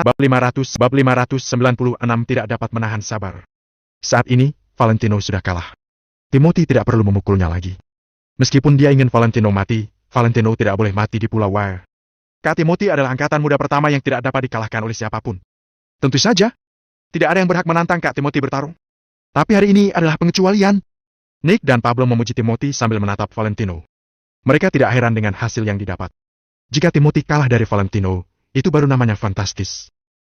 Bab 596 tidak dapat menahan sabar. Saat ini, Valentino sudah kalah. Timothy tidak perlu memukulnya lagi. Meskipun dia ingin Valentino mati, Valentino tidak boleh mati di Pulau Wire. Kak Timothy adalah angkatan muda pertama yang tidak dapat dikalahkan oleh siapapun. Tentu saja, tidak ada yang berhak menantang Kak Timothy bertarung. Tapi hari ini adalah pengecualian. Nick dan Pablo memuji Timothy sambil menatap Valentino. Mereka tidak heran dengan hasil yang didapat. Jika Timothy kalah dari Valentino, itu baru namanya fantastis.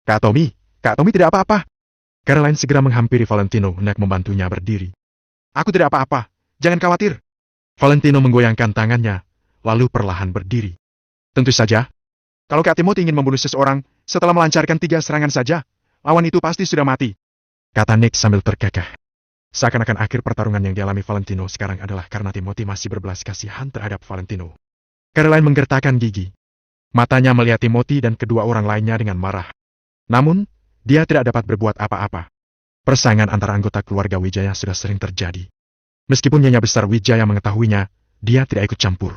Kak Tommy tidak apa-apa. Caroline segera menghampiri Valentino hendak membantunya berdiri. Aku tidak apa-apa, jangan khawatir. Valentino menggoyangkan tangannya, lalu perlahan berdiri. Tentu saja, kalau Kak Timothy ingin membunuh seseorang, setelah melancarkan 3 serangan saja, lawan itu pasti sudah mati. Kata Nick sambil terkekeh. Seakan-akan akhir pertarungan yang dialami Valentino sekarang adalah karena Timothy masih berbelas kasihan terhadap Valentino. Caroline menggertakkan gigi. Matanya melihat Timothy dan kedua orang lainnya dengan marah. Namun, dia tidak dapat berbuat apa-apa. Persaingan antara anggota keluarga Wijaya sudah sering terjadi. Meskipun Nyonya Besar Wijaya mengetahuinya, dia tidak ikut campur.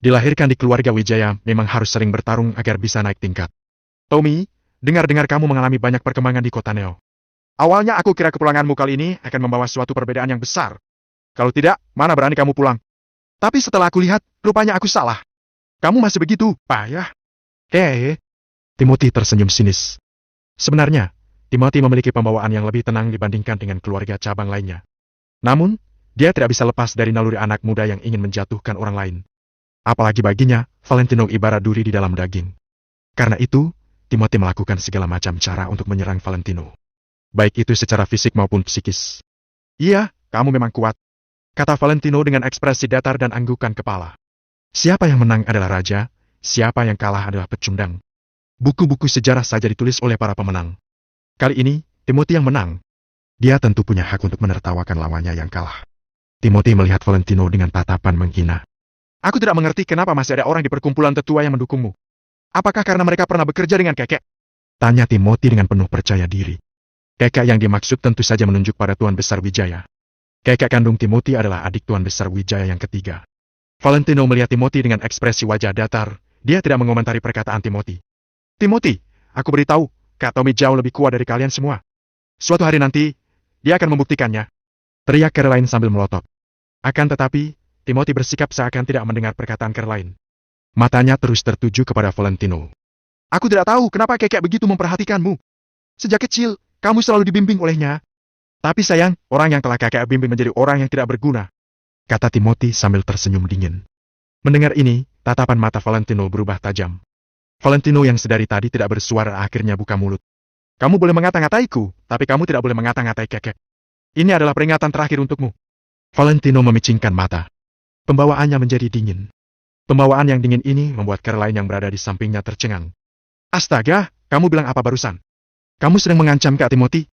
Dilahirkan di keluarga Wijaya memang harus sering bertarung agar bisa naik tingkat. Tommy, dengar-dengar kamu mengalami banyak perkembangan di kota Neo. Awalnya aku kira kepulanganmu kali ini akan membawa suatu perbedaan yang besar. Kalau tidak, mana berani kamu pulang. Tapi setelah aku lihat, rupanya aku salah. Kamu masih begitu, payah. Timothy tersenyum sinis. Sebenarnya, Timothy memiliki pembawaan yang lebih tenang dibandingkan dengan keluarga cabang lainnya. Namun, dia tidak bisa lepas dari naluri anak muda yang ingin menjatuhkan orang lain. Apalagi baginya, Valentino ibarat duri di dalam daging. Karena itu, Timothy melakukan segala macam cara untuk menyerang Valentino. Baik itu secara fisik maupun psikis. Iya, kamu memang kuat, kata Valentino dengan ekspresi datar dan anggukan kepala. Siapa yang menang adalah raja, siapa yang kalah adalah pecundang. Buku-buku sejarah saja ditulis oleh para pemenang. Kali ini, Timothy yang menang. Dia tentu punya hak untuk menertawakan lawannya yang kalah. Timothy melihat Valentino dengan tatapan menghina. Aku tidak mengerti kenapa masih ada orang di perkumpulan tetua yang mendukungmu. Apakah karena mereka pernah bekerja dengan kekek? Tanya Timothy dengan penuh percaya diri. Kekek yang dimaksud tentu saja menunjuk pada Tuan Besar Wijaya. Kekek kandung Timothy adalah adik Tuan Besar Wijaya yang ketiga. Valentino melihat Timothy dengan ekspresi wajah datar, dia tidak mengomentari perkataan Timothy. Timothy, aku beritahu, Kak Tommy jauh lebih kuat dari kalian semua. Suatu hari nanti, dia akan membuktikannya. Teriak Caroline sambil melotot. Akan tetapi, Timothy bersikap seakan tidak mendengar perkataan Caroline. Matanya terus tertuju kepada Valentino. Aku tidak tahu kenapa kekek begitu memperhatikanmu. Sejak kecil, kamu selalu dibimbing olehnya. Tapi sayang, orang yang telah kakek bimbing menjadi orang yang tidak berguna. Kata Timothy sambil tersenyum dingin. Mendengar ini, tatapan mata Valentino berubah tajam. Valentino yang sedari tadi tidak bersuara akhirnya buka mulut. Kamu boleh mengata-ngataiku, tapi kamu tidak boleh mengata-ngatai kekek. Ini adalah peringatan terakhir untukmu. Valentino memicingkan mata. Pembawaannya menjadi dingin. Pembawaan yang dingin ini membuat Caroline yang berada di sampingnya tercengang. Astaga, kamu bilang apa barusan? Kamu sedang mengancam Kak Timothy?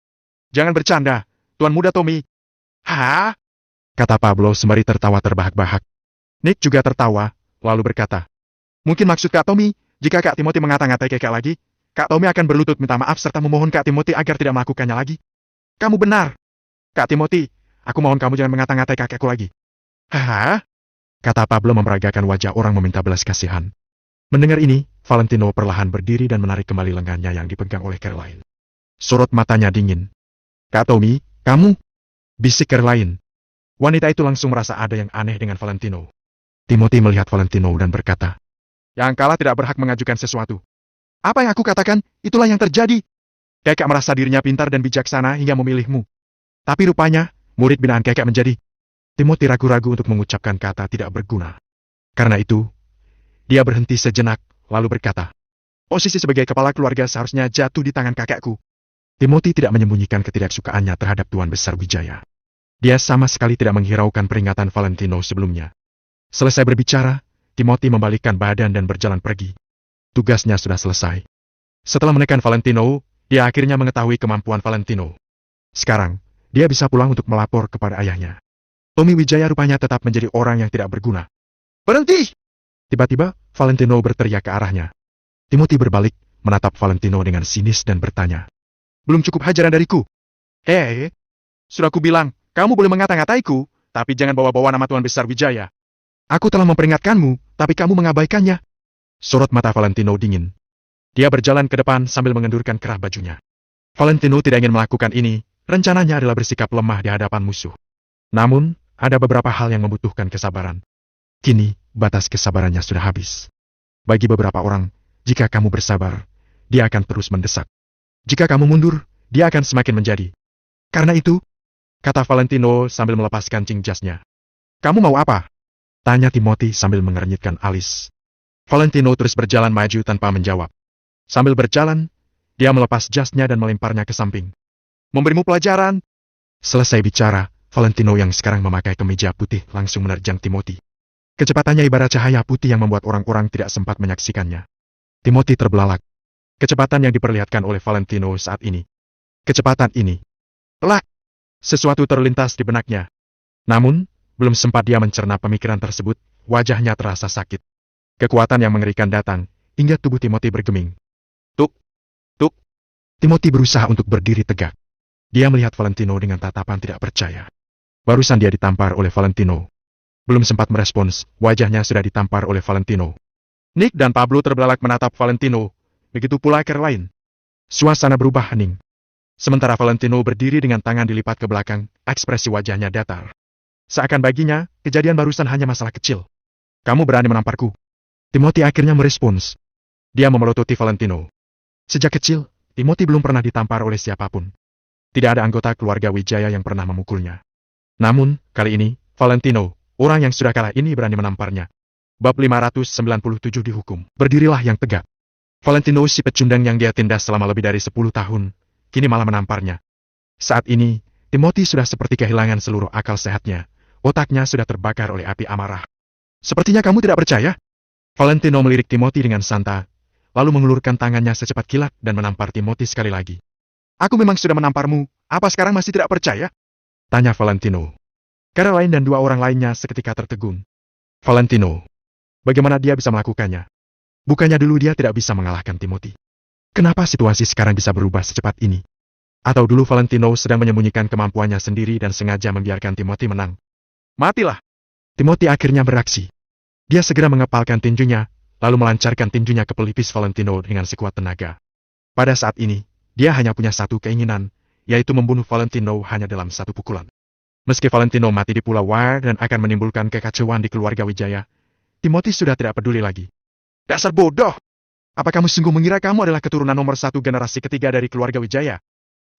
Jangan bercanda, Tuan Muda Tommy. Hah? Kata Pablo sembari tertawa terbahak-bahak. Nick juga tertawa, lalu berkata, mungkin maksud Kak Tommy, jika Kak Timothy mengata-ngatai kekek lagi, Kak Tommy akan berlutut minta maaf serta memohon Kak Timothy agar tidak melakukannya lagi. Kamu benar. Kak Timothy, aku mohon kamu jangan mengata-ngatai kakekku lagi. Haha? Kata Pablo memeragakan wajah orang meminta belas kasihan. Mendengar ini, Valentino perlahan berdiri dan menarik kembali lengannya yang dipegang oleh Caroline. Sorot matanya dingin. Kak Tommy, kamu? Bisik Caroline. Wanita itu langsung merasa ada yang aneh dengan Valentino. Timothy melihat Valentino dan berkata, yang kalah tidak berhak mengajukan sesuatu. Apa yang aku katakan, itulah yang terjadi. Kekek merasa dirinya pintar dan bijaksana hingga memilihmu. Tapi rupanya, murid binaan kekek menjadi. Timothy ragu-ragu untuk mengucapkan kata tidak berguna. Karena itu, dia berhenti sejenak, lalu berkata, posisi sebagai kepala keluarga seharusnya jatuh di tangan kakekku. Timothy tidak menyembunyikan ketidaksukaannya terhadap Tuan Besar Wijaya. Dia sama sekali tidak menghiraukan peringatan Valentino sebelumnya. Selesai berbicara, Timothy membalikkan badan dan berjalan pergi. Tugasnya sudah selesai. Setelah menekan Valentino, dia akhirnya mengetahui kemampuan Valentino. Sekarang, dia bisa pulang untuk melapor kepada ayahnya. Tommy Wijaya rupanya tetap menjadi orang yang tidak berguna. Berhenti! Tiba-tiba, Valentino berteriak ke arahnya. Timothy berbalik, menatap Valentino dengan sinis dan bertanya. Belum cukup hajaran dariku? Sudah kubilang, kamu boleh mengata-ngataiku, tapi jangan bawa-bawa nama Tuan Besar Wijaya. Aku telah memperingatkanmu, tapi kamu mengabaikannya. Sorot mata Valentino dingin. Dia berjalan ke depan sambil mengendurkan kerah bajunya. Valentino tidak ingin melakukan ini, rencananya adalah bersikap lemah di hadapan musuh. Namun, ada beberapa hal yang membutuhkan kesabaran. Kini, batas kesabarannya sudah habis. Bagi beberapa orang, jika kamu bersabar, dia akan terus mendesak. Jika kamu mundur, dia akan semakin menjadi. Karena itu, kata Valentino sambil melepaskan kancing jasnya. Kamu mau apa? Tanya Timothy sambil mengernyitkan alis. Valentino terus berjalan maju tanpa menjawab. Sambil berjalan, dia melepas jasnya dan melemparnya ke samping. Memberimu pelajaran. Selesai bicara, Valentino yang sekarang memakai kemeja putih langsung menerjang Timothy. Kecepatannya ibarat cahaya putih yang membuat orang-orang tidak sempat menyaksikannya. Timothy terbelalak. Kecepatan yang diperlihatkan oleh Valentino saat ini. Kecepatan ini. Telak! Sesuatu terlintas di benaknya. Namun, belum sempat dia mencerna pemikiran tersebut, wajahnya terasa sakit. Kekuatan yang mengerikan datang, hingga tubuh Timothy bergeming. Tuk! Tuk! Timothy berusaha untuk berdiri tegak. Dia melihat Valentino dengan tatapan tidak percaya. Barusan dia ditampar oleh Valentino. Belum sempat merespons, wajahnya sudah ditampar oleh Valentino. Nick dan Pablo terbelalak menatap Valentino, begitu pula Caroline. Suasana berubah hening. Sementara Valentino berdiri dengan tangan dilipat ke belakang, ekspresi wajahnya datar. Seakan baginya, kejadian barusan hanya masalah kecil. Kamu berani menamparku? Timothy akhirnya merespons. Dia memelototi Valentino. Sejak kecil, Timothy belum pernah ditampar oleh siapapun. Tidak ada anggota keluarga Wijaya yang pernah memukulnya. Namun, kali ini, Valentino, orang yang sudah kalah ini berani menamparnya. Bab 597 dihukum. Berdirilah yang tegak. Valentino si pecundang yang dia tindas selama lebih dari 10 tahun, kini malah menamparnya. Saat ini, Timothy sudah seperti kehilangan seluruh akal sehatnya. Otaknya sudah terbakar oleh api amarah. Sepertinya kamu tidak percaya? Valentino melirik Timothy dengan santai, lalu mengulurkan tangannya secepat kilat dan menampar Timothy sekali lagi. Aku memang sudah menamparmu, apa sekarang masih tidak percaya? Tanya Valentino. Caroline dan dua orang lainnya seketika tertegun. Valentino, bagaimana dia bisa melakukannya? Bukannya dulu dia tidak bisa mengalahkan Timothy? Kenapa situasi sekarang bisa berubah secepat ini? Atau dulu Valentino sedang menyembunyikan kemampuannya sendiri dan sengaja membiarkan Timothy menang? Matilah! Timothy akhirnya beraksi. Dia segera mengepalkan tinjunya, lalu melancarkan tinjunya ke pelipis Valentino dengan sekuat tenaga. Pada saat ini, dia hanya punya satu keinginan, yaitu membunuh Valentino hanya dalam satu pukulan. Meski Valentino mati di Pulau War dan akan menimbulkan kekacauan di keluarga Wijaya, Timothy sudah tidak peduli lagi. Dasar bodoh! Apa kamu sungguh mengira kamu adalah keturunan nomor 1 generasi ketiga dari keluarga Wijaya?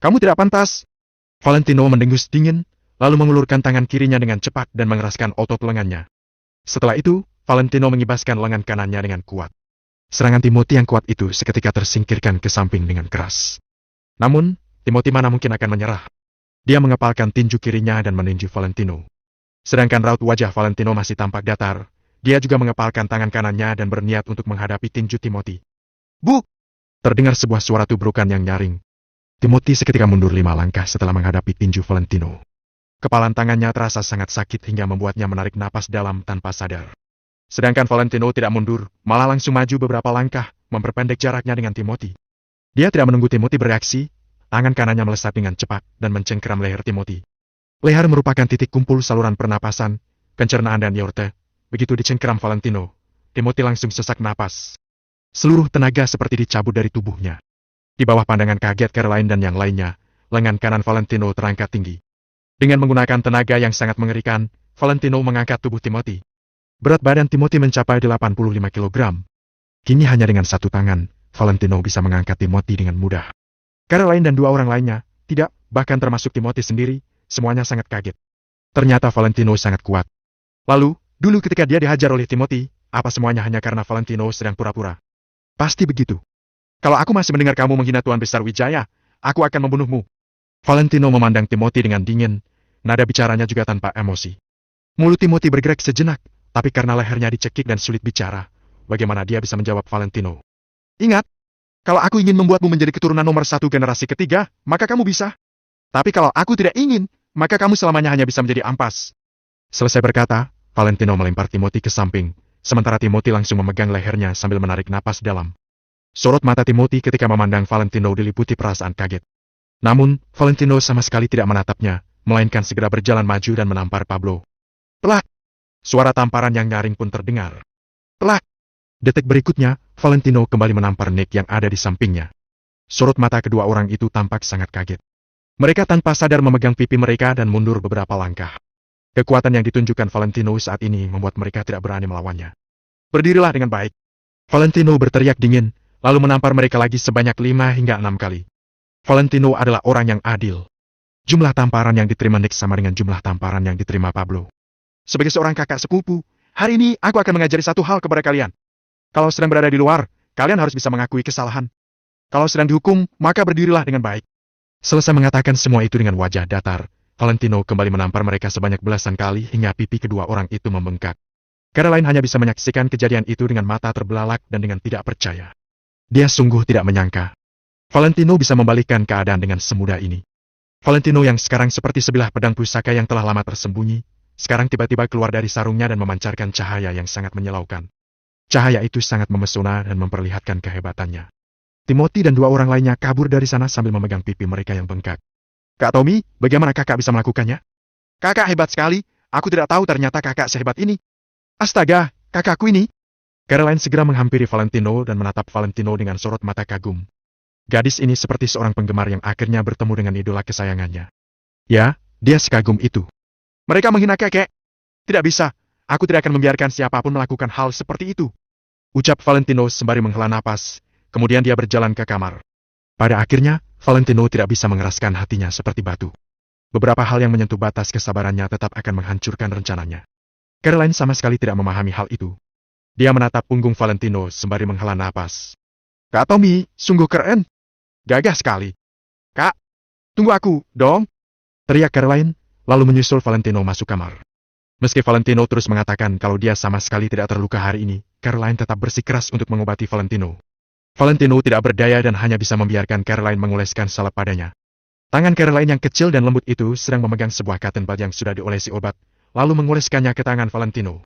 Kamu tidak pantas! Valentino mendengus dingin, lalu mengulurkan tangan kirinya dengan cepat dan mengeraskan otot lengannya. Setelah itu, Valentino mengibaskan lengan kanannya dengan kuat. Serangan Timothy yang kuat itu seketika tersingkirkan ke samping dengan keras. Namun, Timothy mana mungkin akan menyerah. Dia mengepalkan tinju kirinya dan meninju Valentino. Sedangkan raut wajah Valentino masih tampak datar, dia juga mengepalkan tangan kanannya dan berniat untuk menghadapi tinju Timothy. Bu! Terdengar sebuah suara tubrukan yang nyaring. Timothy seketika mundur 5 langkah setelah menghadapi tinju Valentino. Kepalan tangannya terasa sangat sakit hingga membuatnya menarik napas dalam tanpa sadar. Sedangkan Valentino tidak mundur, malah langsung maju beberapa langkah, memperpendek jaraknya dengan Timothy. Dia tidak menunggu Timothy bereaksi, tangan kanannya melesat dengan cepat dan mencengkeram leher Timothy. Leher merupakan titik kumpul saluran pernapasan, pencernaan dan aorta. Begitu dicengkeram Valentino, Timothy langsung sesak napas. Seluruh tenaga seperti dicabut dari tubuhnya. Di bawah pandangan kaget Caroline dan yang lainnya, lengan kanan Valentino terangkat tinggi. Dengan menggunakan tenaga yang sangat mengerikan, Valentino mengangkat tubuh Timothy. Berat badan Timothy mencapai 85 kg. Kini hanya dengan satu tangan, Valentino bisa mengangkat Timothy dengan mudah. Caroline dan dua orang lainnya, tidak, bahkan termasuk Timothy sendiri, semuanya sangat kaget. Ternyata Valentino sangat kuat. Lalu, dulu ketika dia dihajar oleh Timothy, apa semuanya hanya karena Valentino sedang pura-pura? Pasti begitu. Kalau aku masih mendengar kamu menghina Tuan Besar Wijaya, aku akan membunuhmu. Valentino memandang Timothy dengan dingin, nada bicaranya juga tanpa emosi. Mulut Timothy bergerak sejenak, tapi karena lehernya dicekik dan sulit bicara, bagaimana dia bisa menjawab Valentino? Ingat, kalau aku ingin membuatmu menjadi keturunan nomor 1 generasi ketiga, maka kamu bisa. Tapi kalau aku tidak ingin, maka kamu selamanya hanya bisa menjadi ampas. Selesai berkata, Valentino melempar Timothy ke samping, sementara Timothy langsung memegang lehernya sambil menarik napas dalam. Sorot mata Timothy ketika memandang Valentino diliputi perasaan kaget. Namun, Valentino sama sekali tidak menatapnya, melainkan segera berjalan maju dan menampar Pablo. Pelak! Suara tamparan yang nyaring pun terdengar. Pelak! Detik berikutnya, Valentino kembali menampar Nick yang ada di sampingnya. Sorot mata kedua orang itu tampak sangat kaget. Mereka tanpa sadar memegang pipi mereka dan mundur beberapa langkah. Kekuatan yang ditunjukkan Valentino saat ini membuat mereka tidak berani melawannya. Berdirilah dengan baik. Valentino berteriak dingin, lalu menampar mereka lagi sebanyak 5 hingga 6 kali. Valentino adalah orang yang adil. Jumlah tamparan yang diterima Nick sama dengan jumlah tamparan yang diterima Pablo. Sebagai seorang kakak sepupu, hari ini aku akan mengajari satu hal kepada kalian. Kalau sedang berada di luar, kalian harus bisa mengakui kesalahan. Kalau sedang dihukum, maka berdirilah dengan baik. Selesai mengatakan semua itu dengan wajah datar, Valentino kembali menampar mereka sebanyak belasan kali hingga pipi kedua orang itu membengkak. Caroline hanya bisa menyaksikan kejadian itu dengan mata terbelalak dan dengan tidak percaya. Dia sungguh tidak menyangka Valentino bisa membalikkan keadaan dengan semudah ini. Valentino yang sekarang seperti sebilah pedang pusaka yang telah lama tersembunyi, sekarang tiba-tiba keluar dari sarungnya dan memancarkan cahaya yang sangat menyilaukan. Cahaya itu sangat memesona dan memperlihatkan kehebatannya. Timothy dan dua orang lainnya kabur dari sana sambil memegang pipi mereka yang bengkak. Kak Tommy, bagaimana kakak bisa melakukannya? Kakak hebat sekali, aku tidak tahu ternyata kakak sehebat ini. Astaga, kakakku ini. Caroline segera menghampiri Valentino dan menatap Valentino dengan sorot mata kagum. Gadis ini seperti seorang penggemar yang akhirnya bertemu dengan idola kesayangannya. Ya, dia sekagum itu. Mereka menghina kakek. Tidak bisa, aku tidak akan membiarkan siapapun melakukan hal seperti itu. Ucap Valentino sembari menghela napas, kemudian dia berjalan ke kamar. Pada akhirnya, Valentino tidak bisa mengeraskan hatinya seperti batu. Beberapa hal yang menyentuh batas kesabarannya tetap akan menghancurkan rencananya. Caroline sama sekali tidak memahami hal itu. Dia menatap punggung Valentino sembari menghela napas. Kak Tommy, sungguh keren. Gagah sekali. Kak, tunggu aku, dong. Teriak Caroline, lalu menyusul Valentino masuk kamar. Meski Valentino terus mengatakan kalau dia sama sekali tidak terluka hari ini, Caroline tetap bersikeras untuk mengobati Valentino. Valentino tidak berdaya dan hanya bisa membiarkan Caroline mengoleskan salep padanya. Tangan Caroline yang kecil dan lembut itu sedang memegang sebuah cotton bud yang sudah diolesi obat, lalu mengoleskannya ke tangan Valentino.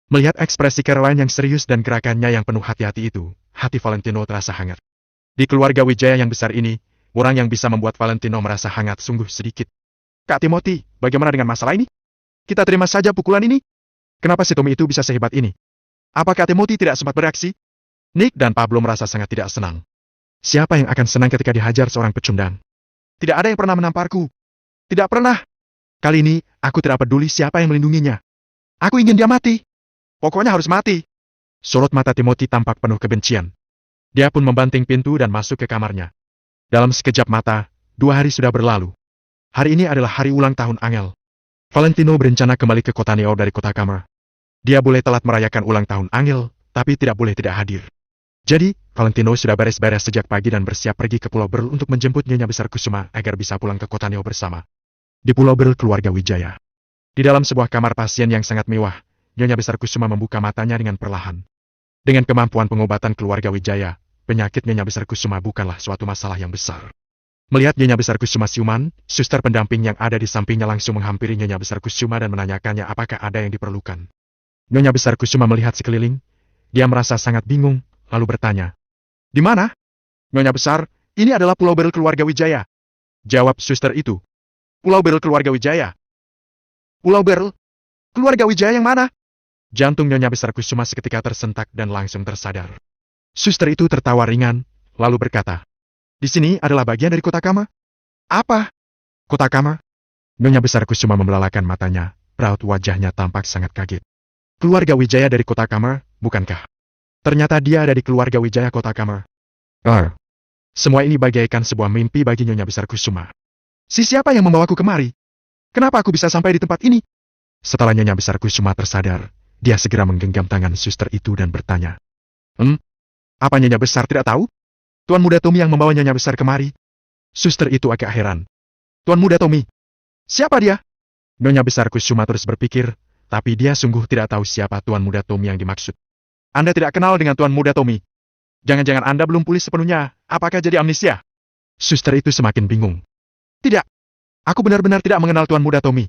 Melihat ekspresi Caroline yang serius dan gerakannya yang penuh hati-hati itu, hati Valentino terasa hangat. Di keluarga Wijaya yang besar ini, orang yang bisa membuat Valentino merasa hangat sungguh sedikit. Kak Timothy, bagaimana dengan masalah ini? Kita terima saja pukulan ini? Kenapa si Tommy itu bisa sehebat ini? Apakah Timothy tidak sempat bereaksi? Nick dan Pablo merasa sangat tidak senang. Siapa yang akan senang ketika dihajar seorang pecundang? Tidak ada yang pernah menamparku. Tidak pernah. Kali ini, aku tidak peduli siapa yang melindunginya. Aku ingin dia mati. Pokoknya harus mati. Sorot mata Timothy tampak penuh kebencian. Dia pun membanting pintu dan masuk ke kamarnya. Dalam sekejap mata, 2 hari sudah berlalu. Hari ini adalah hari ulang tahun Angel. Valentino berencana kembali ke kota Neo dari kota Kamar. Dia boleh telat merayakan ulang tahun Angel, tapi tidak boleh tidak hadir. Jadi, Valentino sudah beres-beres sejak pagi dan bersiap pergi ke Pulau Berl untuk menjemput Nyonya Besar Kusuma agar bisa pulang ke kota Neo bersama. Di Pulau Berl keluarga Wijaya. Di dalam sebuah kamar pasien yang sangat mewah, Nyonya Besar Kusuma membuka matanya dengan perlahan. Dengan kemampuan pengobatan keluarga Wijaya, penyakit Nyonya Besar Kusuma bukanlah suatu masalah yang besar. Melihat Nyonya Besar Kusuma siuman, suster pendamping yang ada di sampingnya langsung menghampiri Nyonya Besar Kusuma dan menanyakannya apakah ada yang diperlukan. Nyonya Besar Kusuma melihat sekeliling. Dia merasa sangat bingung, lalu bertanya. Di mana? Nyonya Besar, ini adalah Pulau Berl keluarga Wijaya. Jawab suster itu. Pulau Berl keluarga Wijaya. Pulau Berl? Keluarga Wijaya yang mana? Jantung Nyonya Besar Kusuma seketika tersentak dan langsung tersadar. Suster itu tertawa ringan, lalu berkata. Di sini adalah bagian dari kota Kama. Apa? Kota Kama? Nyonya Besar Kusuma membelalakan matanya, raut wajahnya tampak sangat kaget. Keluarga Wijaya dari kota Kama, bukankah? Ternyata dia ada di keluarga Wijaya kota Kama. Semua ini bagaikan sebuah mimpi bagi Nyonya Besar Kusuma. Si siapa yang membawaku kemari? Kenapa aku bisa sampai di tempat ini? Setelah Nyonya Besar Kusuma tersadar, dia segera menggenggam tangan suster itu dan bertanya. Apa Nyonya Besar tidak tahu? Tuan Muda Tommy yang membawa Nyonya Besar kemari. Suster itu agak heran. Tuan Muda Tommy? Siapa dia? Nyonya Besar Kusuma terus berpikir, tapi dia sungguh tidak tahu siapa Tuan Muda Tommy yang dimaksud. Anda tidak kenal dengan Tuan Muda Tommy? Jangan-jangan Anda belum pulih sepenuhnya, apakah jadi amnesia? Suster itu semakin bingung. Tidak. Aku benar-benar tidak mengenal Tuan Muda Tommy.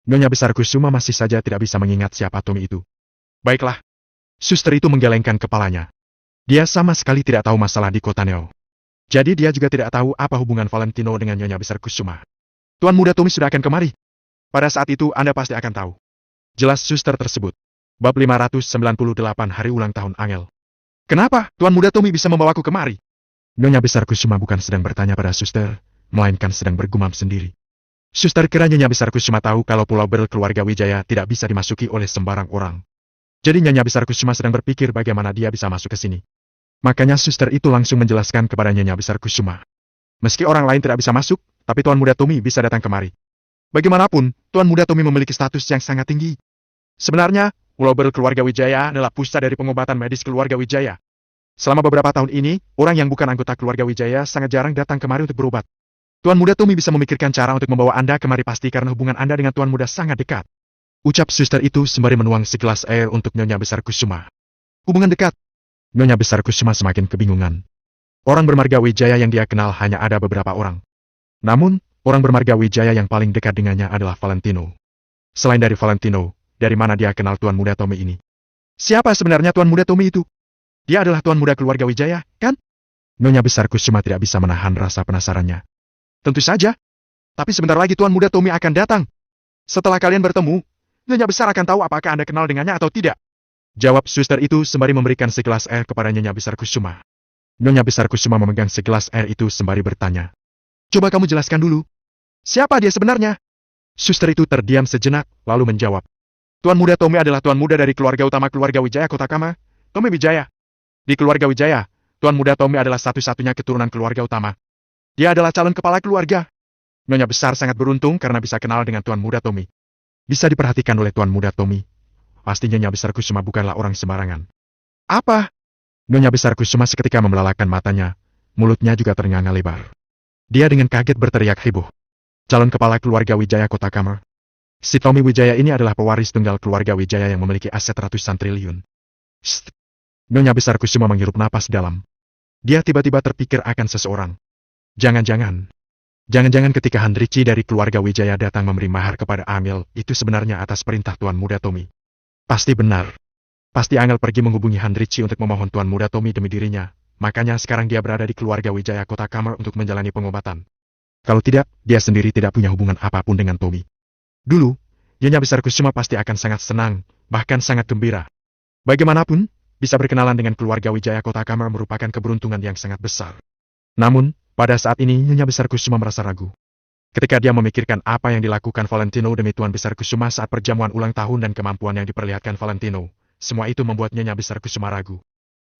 Nyonya Besar Kusuma masih saja tidak bisa mengingat siapa Tommy itu. Baiklah. Suster itu menggelengkan kepalanya. Dia sama sekali tidak tahu masalah di kota Neo. Jadi dia juga tidak tahu apa hubungan Valentino dengan Nyonya Besar Kusuma. Tuan Muda Tommy sudah akan kemari. Pada saat itu Anda pasti akan tahu. Jelas suster tersebut. Bab 598 Hari Ulang Tahun Angel. Kenapa Tuan Muda Tommy bisa membawaku kemari? Nyonya Besar Kusuma bukan sedang bertanya pada suster, melainkan sedang bergumam sendiri. Suster kira Nyonya Besar Kusuma tahu kalau Pulau Berl keluarga Wijaya tidak bisa dimasuki oleh sembarang orang. Jadi Nyonya Besar Kusuma sedang berpikir bagaimana dia bisa masuk ke sini. Makanya suster itu langsung menjelaskan kepada Nyonya Besar Kusuma. Meski orang lain tidak bisa masuk, tapi Tuan Muda Tommy bisa datang kemari. Bagaimanapun, Tuan Muda Tommy memiliki status yang sangat tinggi. Sebenarnya, Pulau Berl keluarga Wijaya adalah pusat dari pengobatan medis keluarga Wijaya. Selama beberapa tahun ini, orang yang bukan anggota keluarga Wijaya sangat jarang datang kemari untuk berobat. Tuan Muda Tommy bisa memikirkan cara untuk membawa Anda kemari pasti karena hubungan Anda dengan Tuan Muda sangat dekat. Ucap suster itu sembari menuang segelas air untuk Nyonya Besar Kusuma. Hubungan dekat. Nyonya Besar Kusuma semakin kebingungan. Orang bermarga Wijaya yang dia kenal hanya ada beberapa orang. Namun, orang bermarga Wijaya yang paling dekat dengannya adalah Valentino. Selain dari Valentino, dari mana dia kenal Tuan Muda Tommy ini? Siapa sebenarnya Tuan Muda Tommy itu? Dia adalah Tuan Muda keluarga Wijaya, kan? Nyonya Besar Kusuma tidak bisa menahan rasa penasarannya. Tentu saja. Tapi sebentar lagi Tuan Muda Tommy akan datang. Setelah kalian bertemu, Nyonya Besar akan tahu apakah Anda kenal dengannya atau tidak. Jawab suster itu sembari memberikan segelas air kepada Nyonya Besar Kusuma. Nyonya Besar Kusuma memegang segelas air itu sembari bertanya. Coba kamu jelaskan dulu. Siapa dia sebenarnya? Suster itu terdiam sejenak, lalu menjawab. Tuan Muda Tommy adalah Tuan Muda dari keluarga utama keluarga Wijaya Kotakama, Tommy Wijaya. Di keluarga Wijaya, Tuan Muda Tommy adalah satu-satunya keturunan keluarga utama. Dia adalah calon kepala keluarga. Nyonya Besar sangat beruntung karena bisa kenal dengan Tuan Muda Tommy. Bisa diperhatikan oleh Tuan Muda Tommy. Pasti Nyonya Besar Kusuma bukanlah orang sembarangan. Apa? Nyonya Besar Kusuma seketika membelalakan matanya, mulutnya juga ternganga lebar. Dia dengan kaget berteriak heboh. Calon kepala keluarga Wijaya Kotakama. Si Tommy Wijaya ini adalah pewaris tunggal keluarga Wijaya yang memiliki aset ratusan triliun. Shh. Nyonya Besar Kusuma menghirup napas dalam. Dia tiba-tiba terpikir akan seseorang. Jangan-jangan ketika Handrici dari keluarga Wijaya datang memberi mahar kepada Amil, itu sebenarnya atas perintah Tuan Muda Tommy. Pasti benar. Pasti Angel pergi menghubungi Handrici untuk memohon Tuan Muda Tommy demi dirinya. Makanya sekarang dia berada di keluarga Wijaya Kotakama untuk menjalani pengobatan. Kalau tidak, dia sendiri tidak punya hubungan apapun dengan Tommy. Dulu, Nyonya Besar Kusuma pasti akan sangat senang, bahkan sangat gembira. Bagaimanapun, bisa berkenalan dengan keluarga Wijaya Kotakama merupakan keberuntungan yang sangat besar. Namun, pada saat ini Nyonya Besar Kusuma merasa ragu. Ketika dia memikirkan apa yang dilakukan Valentino demi Tuan Besar Kusuma saat perjamuan ulang tahun dan kemampuan yang diperlihatkan Valentino, semua itu membuat Nyonya Besar Kusuma ragu.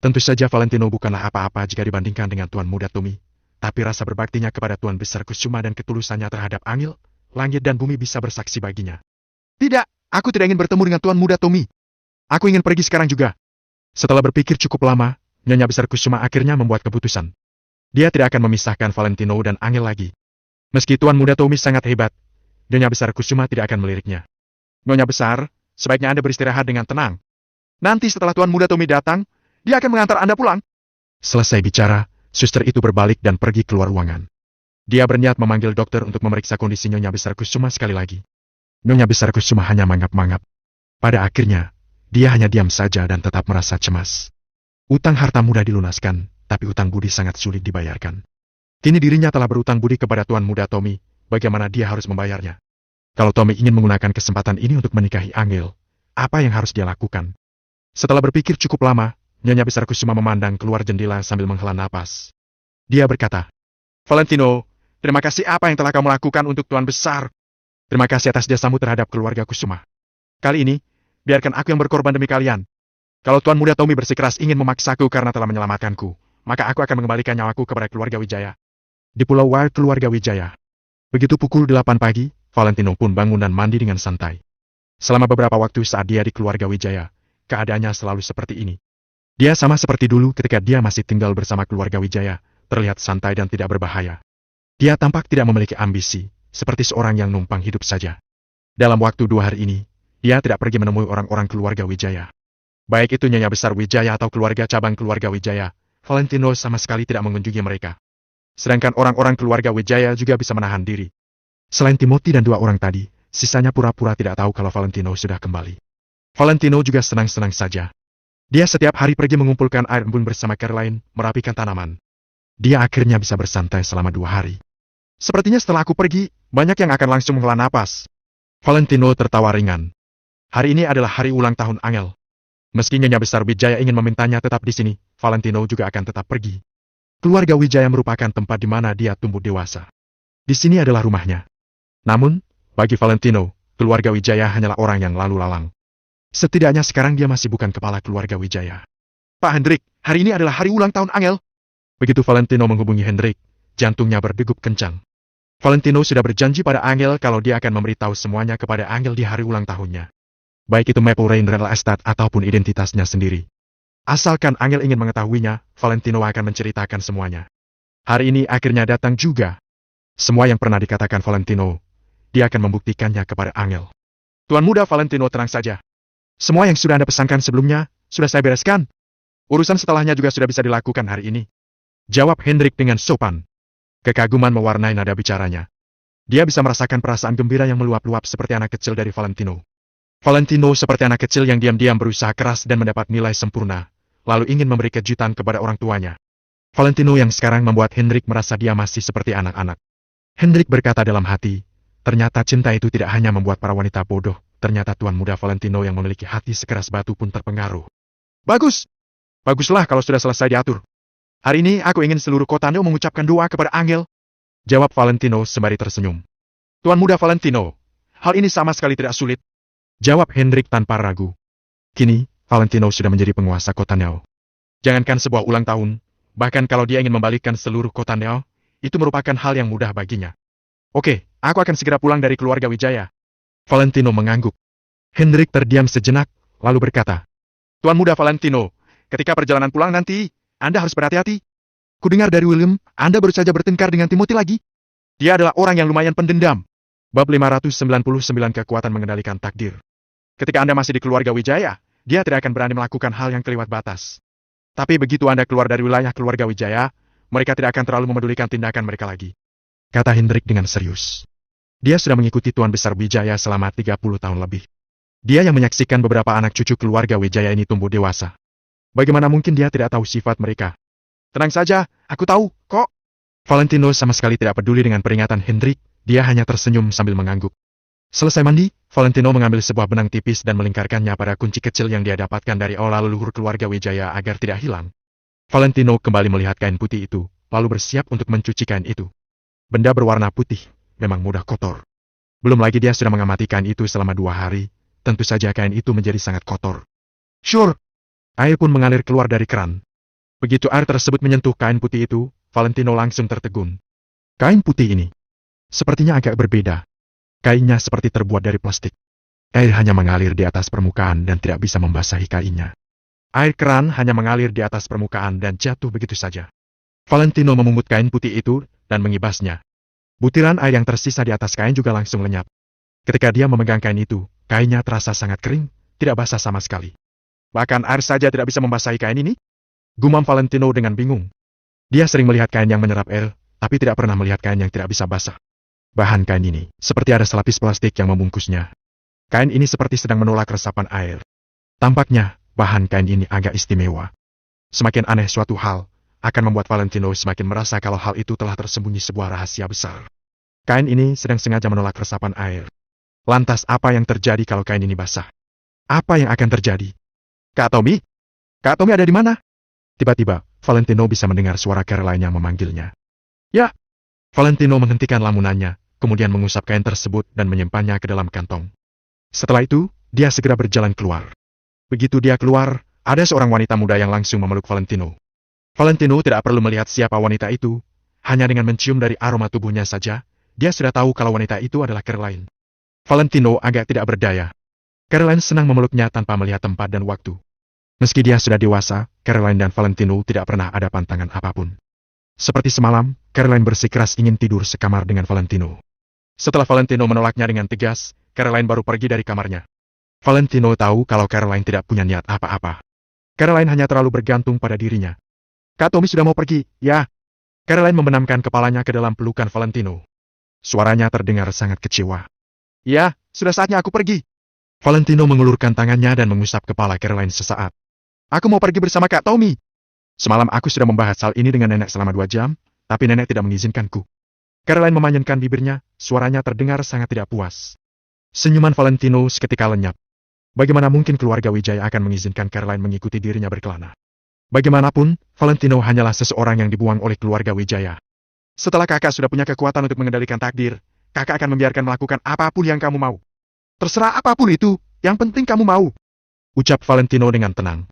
Tentu saja Valentino bukanlah apa-apa jika dibandingkan dengan Tuan Muda Tommy, tapi rasa berbaktinya kepada Tuan Besar Kusuma dan ketulusannya terhadap Angil, langit dan bumi bisa bersaksi baginya. Tidak, aku tidak ingin bertemu dengan Tuan Muda Tommy. Aku ingin pergi sekarang juga. Setelah berpikir cukup lama, Nyonya Besar Kusuma akhirnya membuat keputusan. Dia tidak akan memisahkan Valentino dan Angil lagi. Meski Tuan Muda Tommy sangat hebat, Nyonya Besar Kusuma tidak akan meliriknya. Nyonya Besar, sebaiknya Anda beristirahat dengan tenang. Nanti setelah Tuan Muda Tommy datang, dia akan mengantar Anda pulang. Selesai bicara, suster itu berbalik dan pergi keluar ruangan. Dia berniat memanggil dokter untuk memeriksa kondisi Nyonya Besar Kusuma sekali lagi. Nyonya Besar Kusuma hanya mangap-mangap. Pada akhirnya, dia hanya diam saja dan tetap merasa cemas. Utang harta mudah dilunaskan, tapi utang budi sangat sulit dibayarkan. Kini dirinya telah berutang budi kepada Tuan Muda Tommy, bagaimana dia harus membayarnya? Kalau Tommy ingin menggunakan kesempatan ini untuk menikahi Angel, apa yang harus dia lakukan? Setelah berpikir cukup lama, Nyonya Besar Kusuma memandang keluar jendela sambil menghela napas. Dia berkata, Valentino, terima kasih apa yang telah kamu lakukan untuk Tuan Besar. Terima kasih atas jasamu terhadap keluarga Kusuma. Kali ini, biarkan aku yang berkorban demi kalian. Kalau Tuan Muda Tommy bersikeras ingin memaksaku karena telah menyelamatkanku, maka aku akan mengembalikan nyawaku kepada keluarga Wijaya. Di Pulau War keluarga Wijaya. Begitu pukul 8 pagi, Valentino pun bangun dan mandi dengan santai. Selama beberapa waktu saat dia di keluarga Wijaya, keadaannya selalu seperti ini. Dia sama seperti dulu ketika dia masih tinggal bersama keluarga Wijaya, terlihat santai dan tidak berbahaya. Dia tampak tidak memiliki ambisi, seperti seorang yang numpang hidup saja. Dalam waktu 2 hari ini, dia tidak pergi menemui orang-orang keluarga Wijaya. Baik itu Nyonya Besar Wijaya atau keluarga cabang keluarga Wijaya, Valentino sama sekali tidak mengunjungi mereka. Sedangkan orang-orang keluarga Wijaya juga bisa menahan diri. Selain Timothy dan 2 orang tadi, sisanya pura-pura tidak tahu kalau Valentino sudah kembali. Valentino juga senang-senang saja. Dia setiap hari pergi mengumpulkan air embun bersama Caroline, merapikan tanaman. Dia akhirnya bisa bersantai selama 2 hari. Sepertinya setelah aku pergi, banyak yang akan langsung menghela napas. Valentino tertawa ringan. Hari ini adalah hari ulang tahun Angel. Meski Nyonya Besar Wijaya ingin memintanya tetap di sini, Valentino juga akan tetap pergi. Keluarga Wijaya merupakan tempat di mana dia tumbuh dewasa. Di sini adalah rumahnya. Namun, bagi Valentino, keluarga Wijaya hanyalah orang yang lalu lalang. Setidaknya sekarang dia masih bukan kepala keluarga Wijaya. Pak Hendrik, hari ini adalah hari ulang tahun Angel. Begitu Valentino menghubungi Hendrik, jantungnya berdegup kencang. Valentino sudah berjanji pada Angel kalau dia akan memberitahu semuanya kepada Angel di hari ulang tahunnya. Baik itu Maple Rain Real Estate ataupun identitasnya sendiri. Asalkan Angel ingin mengetahuinya, Valentino akan menceritakan semuanya. Hari ini akhirnya datang juga. Semua yang pernah dikatakan Valentino, dia akan membuktikannya kepada Angel. Tuan muda Valentino, tenang saja. Semua yang sudah Anda pesankan sebelumnya, sudah saya bereskan. Urusan setelahnya juga sudah bisa dilakukan hari ini. Jawab Hendrik dengan sopan. Kekaguman mewarnai nada bicaranya. Dia bisa merasakan perasaan gembira yang meluap-luap seperti anak kecil dari Valentino. Valentino seperti anak kecil yang diam-diam berusaha keras dan mendapat nilai sempurna, lalu ingin memberi kejutan kepada orang tuanya. Valentino yang sekarang membuat Hendrik merasa dia masih seperti anak-anak. Hendrik berkata dalam hati, ternyata cinta itu tidak hanya membuat para wanita bodoh, ternyata tuan muda Valentino yang memiliki hati sekeras batu pun terpengaruh. Bagus! Baguslah kalau sudah selesai diatur. Hari ini aku ingin seluruh kota Neo mengucapkan doa kepada Angel. Jawab Valentino sembari tersenyum. Tuan muda Valentino, hal ini sama sekali tidak sulit. Jawab Hendrik tanpa ragu. Kini, Valentino sudah menjadi penguasa kota Neo. Jangankan sebuah ulang tahun, bahkan kalau dia ingin membalikkan seluruh kota Neo, itu merupakan hal yang mudah baginya. Oke, aku akan segera pulang dari keluarga Wijaya. Valentino mengangguk. Hendrik terdiam sejenak, lalu berkata, Tuan muda Valentino, ketika perjalanan pulang nanti, Anda harus berhati-hati. Kudengar dari William, Anda baru saja bertengkar dengan Timothy lagi. Dia adalah orang yang lumayan pendendam. Bab 599 Kekuatan Mengendalikan Takdir. Ketika Anda masih di keluarga Wijaya, dia tidak akan berani melakukan hal yang kelewat batas. Tapi begitu Anda keluar dari wilayah keluarga Wijaya, mereka tidak akan terlalu memedulikan tindakan mereka lagi. Kata Hendrik dengan serius. Dia sudah mengikuti Tuan Besar Wijaya selama 30 tahun lebih. Dia yang menyaksikan beberapa anak cucu keluarga Wijaya ini tumbuh dewasa. Bagaimana mungkin dia tidak tahu sifat mereka? Tenang saja, aku tahu, kok. Valentino sama sekali tidak peduli dengan peringatan Hendrik, dia hanya tersenyum sambil mengangguk. Selesai mandi, Valentino mengambil sebuah benang tipis dan melingkarkannya pada kunci kecil yang dia dapatkan dari olah leluhur keluarga Wijaya agar tidak hilang. Valentino kembali melihat kain putih itu, lalu bersiap untuk mencuci kain itu. Benda berwarna putih, memang mudah kotor. Belum lagi dia sudah mengamati kain itu selama 2 hari, tentu saja kain itu menjadi sangat kotor. Sure! Air pun mengalir keluar dari keran. Begitu air tersebut menyentuh kain putih itu, Valentino langsung tertegun. Kain putih ini sepertinya agak berbeda. Kainnya seperti terbuat dari plastik. Air hanya mengalir di atas permukaan dan tidak bisa membasahi kainnya. Air keran hanya mengalir di atas permukaan dan jatuh begitu saja. Valentino memungut kain putih itu dan mengibasnya. Butiran air yang tersisa di atas kain juga langsung lenyap. Ketika dia memegang kain itu, kainnya terasa sangat kering, tidak basah sama sekali. Bahkan air saja tidak bisa membasahi kain ini? Gumam Valentino dengan bingung. Dia sering melihat kain yang menyerap air, tapi tidak pernah melihat kain yang tidak bisa basah. Bahan kain ini, seperti ada selapis plastik yang membungkusnya. Kain ini seperti sedang menolak resapan air. Tampaknya, bahan kain ini agak istimewa. Semakin aneh suatu hal, akan membuat Valentino semakin merasa kalau hal itu telah tersembunyi sebuah rahasia besar. Kain ini sedang sengaja menolak resapan air. Lantas apa yang terjadi kalau kain ini basah? Apa yang akan terjadi? Kak Tommy? Kak Tommy ada di mana? Tiba-tiba, Valentino bisa mendengar suara Caroline yang memanggilnya. Ya! Valentino menghentikan lamunannya, kemudian mengusap kain tersebut dan menyimpannya ke dalam kantong. Setelah itu, dia segera berjalan keluar. Begitu dia keluar, ada seorang wanita muda yang langsung memeluk Valentino. Valentino tidak perlu melihat siapa wanita itu, hanya dengan mencium dari aroma tubuhnya saja, dia sudah tahu kalau wanita itu adalah Caroline. Valentino agak tidak berdaya. Caroline senang memeluknya tanpa melihat tempat dan waktu. Meski dia sudah dewasa, Caroline dan Valentino tidak pernah ada pantangan apapun. Seperti semalam, Caroline bersikeras ingin tidur sekamar dengan Valentino. Setelah Valentino menolaknya dengan tegas, Caroline baru pergi dari kamarnya. Valentino tahu kalau Caroline tidak punya niat apa-apa. Caroline hanya terlalu bergantung pada dirinya. Kak Tommy sudah mau pergi, ya? Caroline membenamkan kepalanya ke dalam pelukan Valentino. Suaranya terdengar sangat kecewa. Ya, sudah saatnya aku pergi. Valentino mengulurkan tangannya dan mengusap kepala Caroline sesaat. Aku mau pergi bersama Kak Tommy. Semalam aku sudah membahas hal ini dengan nenek selama 2 jam, tapi nenek tidak mengizinkanku. Caroline memanyunkan bibirnya, suaranya terdengar sangat tidak puas. Senyuman Valentino seketika lenyap. Bagaimana mungkin keluarga Wijaya akan mengizinkan Caroline mengikuti dirinya berkelana? Bagaimanapun, Valentino hanyalah seseorang yang dibuang oleh keluarga Wijaya. Setelah kakak sudah punya kekuatan untuk mengendalikan takdir, kakak akan membiarkan melakukan apapun yang kamu mau. Terserah apapun itu, yang penting kamu mau. Ucap Valentino dengan tenang.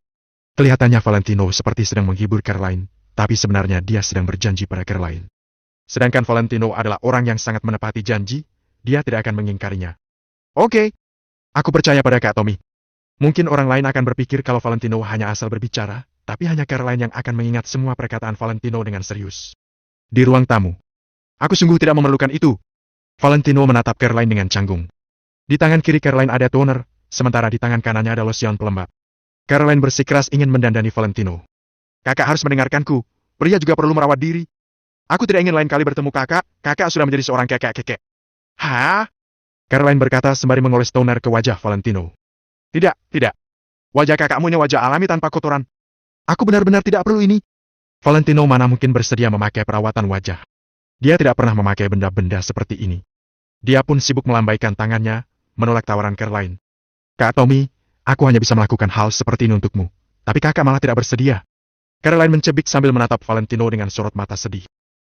Kelihatannya Valentino seperti sedang menghibur Caroline, tapi sebenarnya dia sedang berjanji pada Caroline. Sedangkan Valentino adalah orang yang sangat menepati janji, dia tidak akan mengingkarinya. Oke, aku percaya pada Kak Tommy. Mungkin orang lain akan berpikir kalau Valentino hanya asal berbicara, tapi hanya Caroline yang akan mengingat semua perkataan Valentino dengan serius. Di ruang tamu. Aku sungguh tidak memerlukan itu. Valentino menatap Caroline dengan canggung. Di tangan kiri Caroline ada toner, sementara di tangan kanannya ada lotion pelembab. Caroline bersikeras ingin mendandani Valentino. Kakak harus mendengarkanku, pria juga perlu merawat diri. Aku tidak ingin lain kali bertemu kakak, kakak sudah menjadi seorang kekek-kekek. Hah? Caroline berkata sembari mengoles toner ke wajah Valentino. Tidak, tidak. Wajah kakakmu ini wajah alami tanpa kotoran. Aku benar-benar tidak perlu ini. Valentino mana mungkin bersedia memakai perawatan wajah. Dia tidak pernah memakai benda-benda seperti ini. Dia pun sibuk melambaikan tangannya, menolak tawaran Caroline. Kak Tommy, aku hanya bisa melakukan hal seperti ini untukmu. Tapi kakak malah tidak bersedia. Caroline mencebik sambil menatap Valentino dengan sorot mata sedih.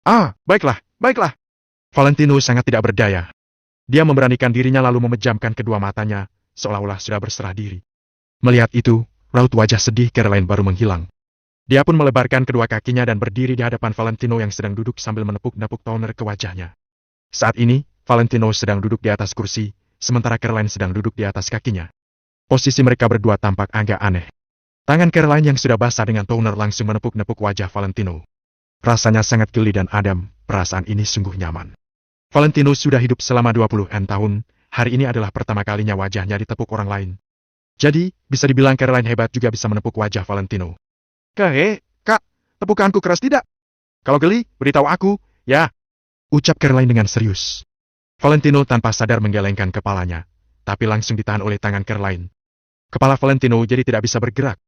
Ah, baiklah, baiklah. Valentino sangat tidak berdaya. Dia memberanikan dirinya lalu memejamkan kedua matanya, seolah-olah sudah berserah diri. Melihat itu, raut wajah sedih Caroline baru menghilang. Dia pun melebarkan kedua kakinya dan berdiri di hadapan Valentino yang sedang duduk sambil menepuk-nepuk toner ke wajahnya. Saat ini, Valentino sedang duduk di atas kursi, sementara Caroline sedang duduk di atas kakinya. Posisi mereka berdua tampak agak aneh. Tangan Caroline yang sudah basah dengan toner langsung menepuk-nepuk wajah Valentino. Rasanya sangat geli dan adem, perasaan ini sungguh nyaman. Valentino sudah hidup selama 20-an tahun, hari ini adalah pertama kalinya wajahnya ditepuk orang lain. Jadi, bisa dibilang Caroline hebat juga bisa menepuk wajah Valentino. Kak, tepukanku keras tidak? Kalau geli, beritahu aku, ya. Ucap Caroline dengan serius. Valentino tanpa sadar menggelengkan kepalanya, tapi langsung ditahan oleh tangan Caroline. Kepala Valentino jadi tidak bisa bergerak.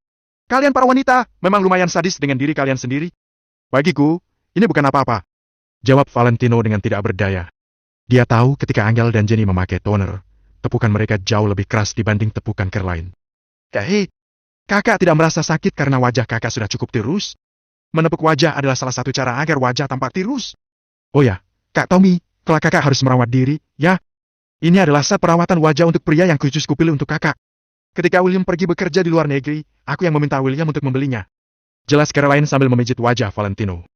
Kalian para wanita, memang lumayan sadis dengan diri kalian sendiri. Bagiku, ini bukan apa-apa. Jawab Valentino dengan tidak berdaya. Dia tahu ketika Angel dan Jenny memakai toner, tepukan mereka jauh lebih keras dibanding tepukan Caroline. Kakak tidak merasa sakit karena wajah kakak sudah cukup tirus? Menepuk wajah adalah salah satu cara agar wajah tampak tirus. Oh ya, Kak Tommy, kelak kakak harus merawat diri, ya. Ini adalah set perawatan wajah untuk pria yang khusus kupilih untuk kakak. Ketika William pergi bekerja di luar negeri, aku yang meminta William untuk membelinya. Jelas Caroline sambil memijit wajah Valentino.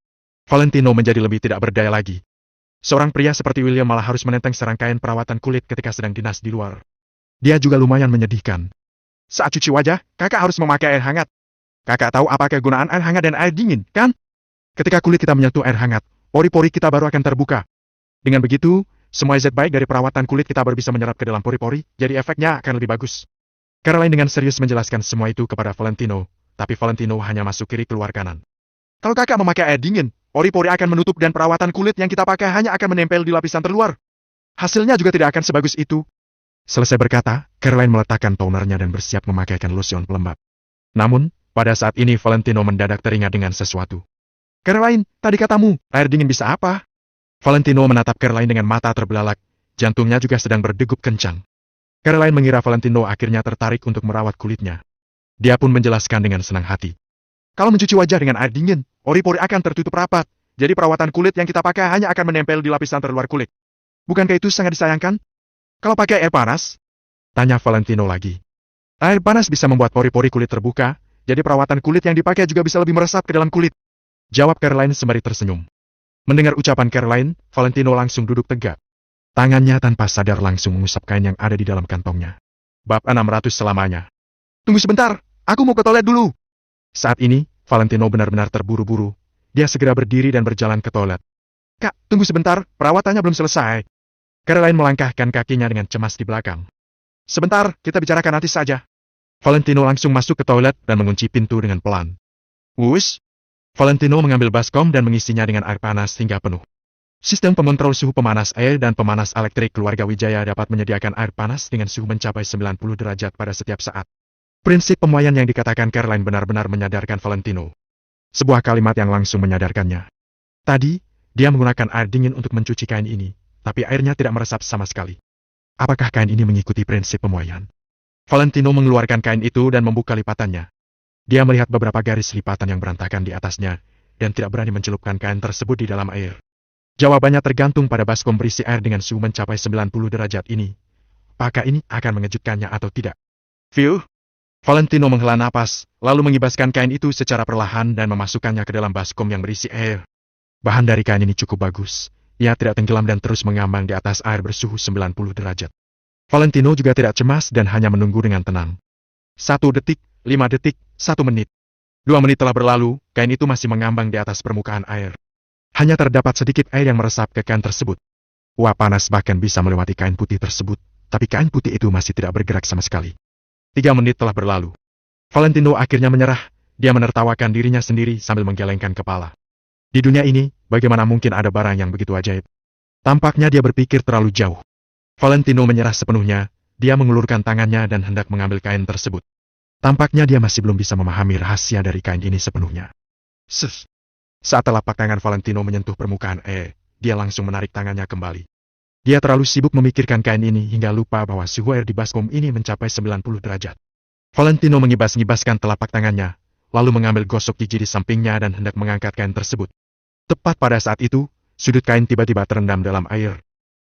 Valentino menjadi lebih tidak berdaya lagi. Seorang pria seperti William malah harus menenteng serangkaian perawatan kulit ketika sedang dinas di luar. Dia juga lumayan menyedihkan. Saat cuci wajah, kakak harus memakai air hangat. Kakak tahu apa kegunaan air hangat dan air dingin, kan? Ketika kulit kita menyentuh air hangat, pori-pori kita baru akan terbuka. Dengan begitu, semua zat baik dari perawatan kulit kita baru bisa menyerap ke dalam pori-pori, jadi efeknya akan lebih bagus. Caroline dengan serius menjelaskan semua itu kepada Valentino, tapi Valentino hanya masuk kiri keluar kanan. Kalau kakak memakai air dingin, pori-pori akan menutup dan perawatan kulit yang kita pakai hanya akan menempel di lapisan terluar. Hasilnya juga tidak akan sebagus itu. Selesai berkata, Caroline meletakkan tonernya dan bersiap memakaikan lotion pelembab. Namun, pada saat ini Valentino mendadak teringat dengan sesuatu. Caroline, tadi katamu, air dingin bisa apa? Valentino menatap Caroline dengan mata terbelalak, jantungnya juga sedang berdegup kencang. Caroline mengira Valentino akhirnya tertarik untuk merawat kulitnya. Dia pun menjelaskan dengan senang hati. Kalau mencuci wajah dengan air dingin, pori-pori akan tertutup rapat, jadi perawatan kulit yang kita pakai hanya akan menempel di lapisan terluar kulit. Bukankah itu sangat disayangkan? Kalau pakai air panas? Tanya Valentino lagi. Air panas bisa membuat pori-pori kulit terbuka, jadi perawatan kulit yang dipakai juga bisa lebih meresap ke dalam kulit. Jawab Caroline sembari tersenyum. Mendengar ucapan Caroline, Valentino langsung duduk tegak. Tangannya tanpa sadar langsung mengusap kain yang ada di dalam kantongnya. Bab 600 selamanya. Tunggu sebentar, aku mau ke toilet dulu. Saat ini, Valentino benar-benar terburu-buru. Dia segera berdiri dan berjalan ke toilet. Kak, tunggu sebentar, perawatannya belum selesai. Caroline melangkahkan kakinya dengan cemas di belakang. Sebentar, kita bicarakan nanti saja. Valentino langsung masuk ke toilet dan mengunci pintu dengan pelan. Wush! Valentino mengambil baskom dan mengisinya dengan air panas hingga penuh. Sistem pengontrol suhu pemanas air dan pemanas elektrik keluarga Wijaya dapat menyediakan air panas dengan suhu mencapai 90 derajat pada setiap saat. Prinsip pemuaian yang dikatakan Caroline benar-benar menyadarkan Valentino. Sebuah kalimat yang langsung menyadarkannya. Tadi, dia menggunakan air dingin untuk mencuci kain ini, tapi airnya tidak meresap sama sekali. Apakah kain ini mengikuti prinsip pemuaian? Valentino mengeluarkan kain itu dan membuka lipatannya. Dia melihat beberapa garis lipatan yang berantakan di atasnya, dan tidak berani mencelupkan kain tersebut di dalam air. Jawabannya tergantung pada baskom berisi air dengan suhu mencapai 90 derajat ini. Apakah ini akan mengejutkannya atau tidak? Fiu! Valentino menghela napas, lalu mengibaskan kain itu secara perlahan dan memasukkannya ke dalam baskom yang berisi air. Bahan dari kain ini cukup bagus. Ia tidak tenggelam dan terus mengambang di atas air bersuhu 90 derajat. Valentino juga tidak cemas dan hanya menunggu dengan tenang. 1 detik, 5 detik, 1 menit. 2 menit telah berlalu, kain itu masih mengambang di atas permukaan air. Hanya terdapat sedikit air yang meresap ke kain tersebut. Uap panas bahkan bisa melewati kain putih tersebut, tapi kain putih itu masih tidak bergerak sama sekali. 3 menit telah berlalu. Valentino akhirnya menyerah, dia menertawakan dirinya sendiri sambil menggelengkan kepala. Di dunia ini, bagaimana mungkin ada barang yang begitu ajaib? Tampaknya dia berpikir terlalu jauh. Valentino menyerah sepenuhnya, dia mengulurkan tangannya dan hendak mengambil kain tersebut. Tampaknya dia masih belum bisa memahami rahasia dari kain ini sepenuhnya. Saat telapak tangan Valentino menyentuh permukaan air, dia langsung menarik tangannya kembali. Dia terlalu sibuk memikirkan kain ini hingga lupa bahwa suhu air di baskom ini mencapai 90 derajat. Valentino mengibas-ngibaskan telapak tangannya, lalu mengambil gosok gigi di sampingnya dan hendak mengangkat kain tersebut. Tepat pada saat itu, sudut kain tiba-tiba terendam dalam air.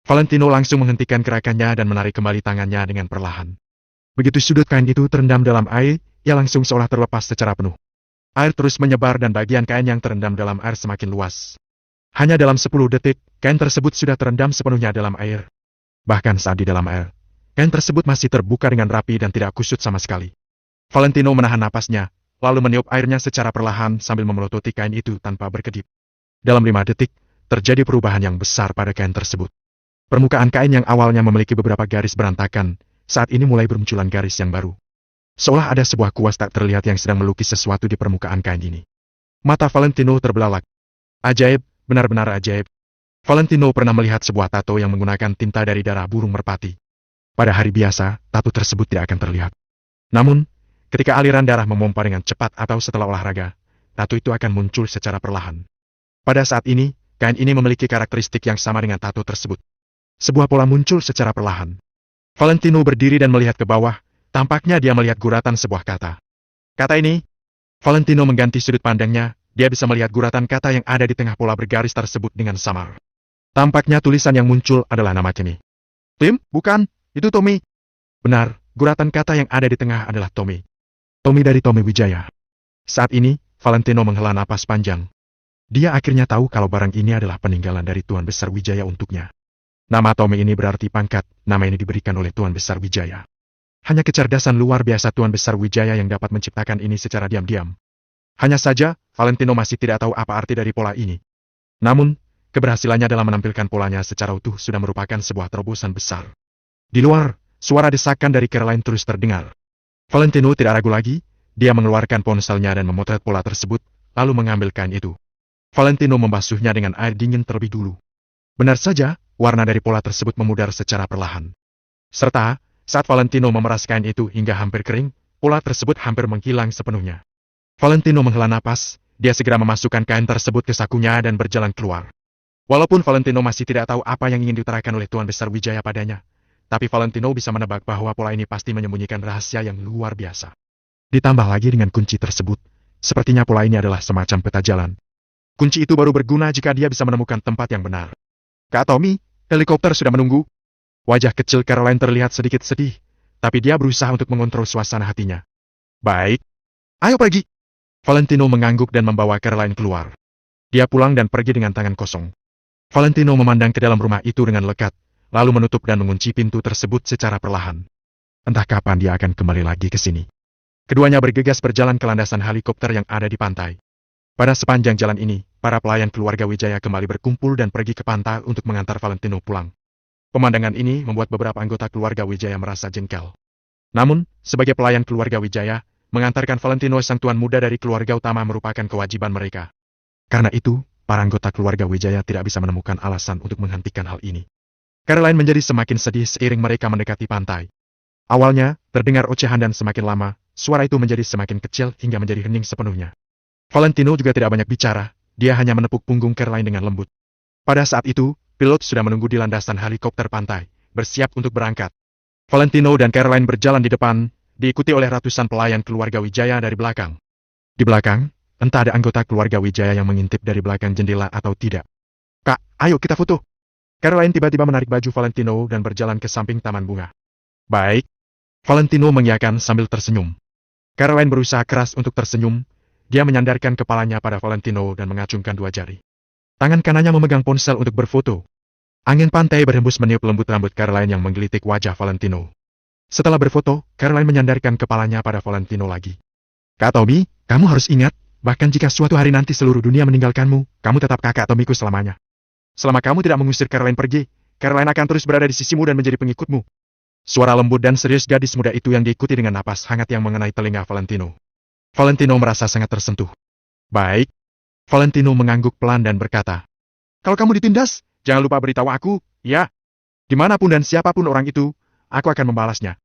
Valentino langsung menghentikan gerakannya dan menarik kembali tangannya dengan perlahan. Begitu sudut kain itu terendam dalam air, ia langsung seolah terlepas secara penuh. Air terus menyebar dan bagian kain yang terendam dalam air semakin luas. Hanya dalam 10 detik, kain tersebut sudah terendam sepenuhnya dalam air. Bahkan saat di dalam air, kain tersebut masih terbuka dengan rapi dan tidak kusut sama sekali. Valentino menahan napasnya, lalu meniup airnya secara perlahan sambil memelototi kain itu tanpa berkedip. Dalam 5 detik, terjadi perubahan yang besar pada kain tersebut. Permukaan kain yang awalnya memiliki beberapa garis berantakan, saat ini mulai bermunculan garis yang baru. Seolah ada sebuah kuas tak terlihat yang sedang melukis sesuatu di permukaan kain ini. Mata Valentino terbelalak. Ajaib, benar-benar ajaib. Valentino pernah melihat sebuah tato yang menggunakan tinta dari darah burung merpati. Pada hari biasa, tato tersebut tidak akan terlihat. Namun, ketika aliran darah memompa dengan cepat atau setelah olahraga, tato itu akan muncul secara perlahan. Pada saat ini, kain ini memiliki karakteristik yang sama dengan tato tersebut. Sebuah pola muncul secara perlahan. Valentino berdiri dan melihat ke bawah. Tampaknya dia melihat guratan sebuah kata. Kata ini, Valentino mengganti sudut pandangnya, dia bisa melihat guratan kata yang ada di tengah pola bergaris tersebut dengan samar. Tampaknya tulisan yang muncul adalah nama Timmy. Tim? Bukan, itu Tommy. Benar, guratan kata yang ada di tengah adalah Tommy. Tommy dari Tommy Wijaya. Saat ini, Valentino menghela napas panjang. Dia akhirnya tahu kalau barang ini adalah peninggalan dari Tuan Besar Wijaya untuknya. Nama Tommy ini berarti pangkat, nama ini diberikan oleh Tuan Besar Wijaya. Hanya kecerdasan luar biasa Tuan Besar Wijaya yang dapat menciptakan ini secara diam-diam. Hanya saja, Valentino masih tidak tahu apa arti dari pola ini. Namun, keberhasilannya dalam menampilkan polanya secara utuh sudah merupakan sebuah terobosan besar. Di luar, suara desakan dari Caroline terus terdengar. Valentino tidak ragu lagi, dia mengeluarkan ponselnya dan memotret pola tersebut, lalu mengambil kain itu. Valentino membasuhnya dengan air dingin terlebih dulu. Benar saja, warna dari pola tersebut memudar secara perlahan. Serta, saat Valentino memeras kain itu hingga hampir kering, pola tersebut hampir menghilang sepenuhnya. Valentino menghela napas, dia segera memasukkan kain tersebut ke sakunya dan berjalan keluar. Walaupun Valentino masih tidak tahu apa yang ingin diutarakan oleh Tuan Besar Wijaya padanya, tapi Valentino bisa menebak bahwa pola ini pasti menyembunyikan rahasia yang luar biasa. Ditambah lagi dengan kunci tersebut, sepertinya pola ini adalah semacam peta jalan. Kunci itu baru berguna jika dia bisa menemukan tempat yang benar. Kak Tommy, helikopter sudah menunggu. Wajah kecil Caroline terlihat sedikit sedih, tapi dia berusaha untuk mengontrol suasana hatinya. Baik. Ayo pergi. Valentino mengangguk dan membawa Caroline keluar. Dia pulang dan pergi dengan tangan kosong. Valentino memandang ke dalam rumah itu dengan lekat, lalu menutup dan mengunci pintu tersebut secara perlahan. Entah kapan dia akan kembali lagi ke sini. Keduanya bergegas berjalan ke landasan helikopter yang ada di pantai. Pada sepanjang jalan ini, para pelayan keluarga Wijaya kembali berkumpul dan pergi ke pantai untuk mengantar Valentino pulang. Pemandangan ini membuat beberapa anggota keluarga Wijaya merasa jengkel. Namun, sebagai pelayan keluarga Wijaya, mengantarkan Valentino sang tuan muda dari keluarga utama merupakan kewajiban mereka. Karena itu, para anggota keluarga Wijaya tidak bisa menemukan alasan untuk menghentikan hal ini. Caroline menjadi semakin sedih seiring mereka mendekati pantai. Awalnya, terdengar ocehan dan semakin lama, suara itu menjadi semakin kecil hingga menjadi hening sepenuhnya. Valentino juga tidak banyak bicara, dia hanya menepuk punggung Caroline dengan lembut. Pada saat itu, pilot sudah menunggu di landasan helikopter pantai, bersiap untuk berangkat. Valentino dan Caroline berjalan di depan, diikuti oleh ratusan pelayan keluarga Wijaya dari belakang. Di belakang, entah ada anggota keluarga Wijaya yang mengintip dari belakang jendela atau tidak. Kak, ayo kita foto. Caroline tiba-tiba menarik baju Valentino dan berjalan ke samping taman bunga. Baik. Valentino mengiyakan sambil tersenyum. Caroline berusaha keras untuk tersenyum. Dia menyandarkan kepalanya pada Valentino dan mengacungkan dua jari. Tangan kanannya memegang ponsel untuk berfoto. Angin pantai berhembus meniup lembut rambut Caroline yang menggelitik wajah Valentino. Setelah berfoto, Caroline menyandarkan kepalanya pada Valentino lagi. Kak Tommy, kamu harus ingat, bahkan jika suatu hari nanti seluruh dunia meninggalkanmu, kamu tetap kakak Tommyku selamanya. Selama kamu tidak mengusir Caroline pergi, Caroline akan terus berada di sisimu dan menjadi pengikutmu. Suara lembut dan serius gadis muda itu yang diikuti dengan napas hangat yang mengenai telinga Valentino. Valentino merasa sangat tersentuh. Baik. Valentino mengangguk pelan dan berkata, kalau kamu ditindas, jangan lupa beritahu aku, ya. Dimanapun dan siapapun orang itu, aku akan membalasnya.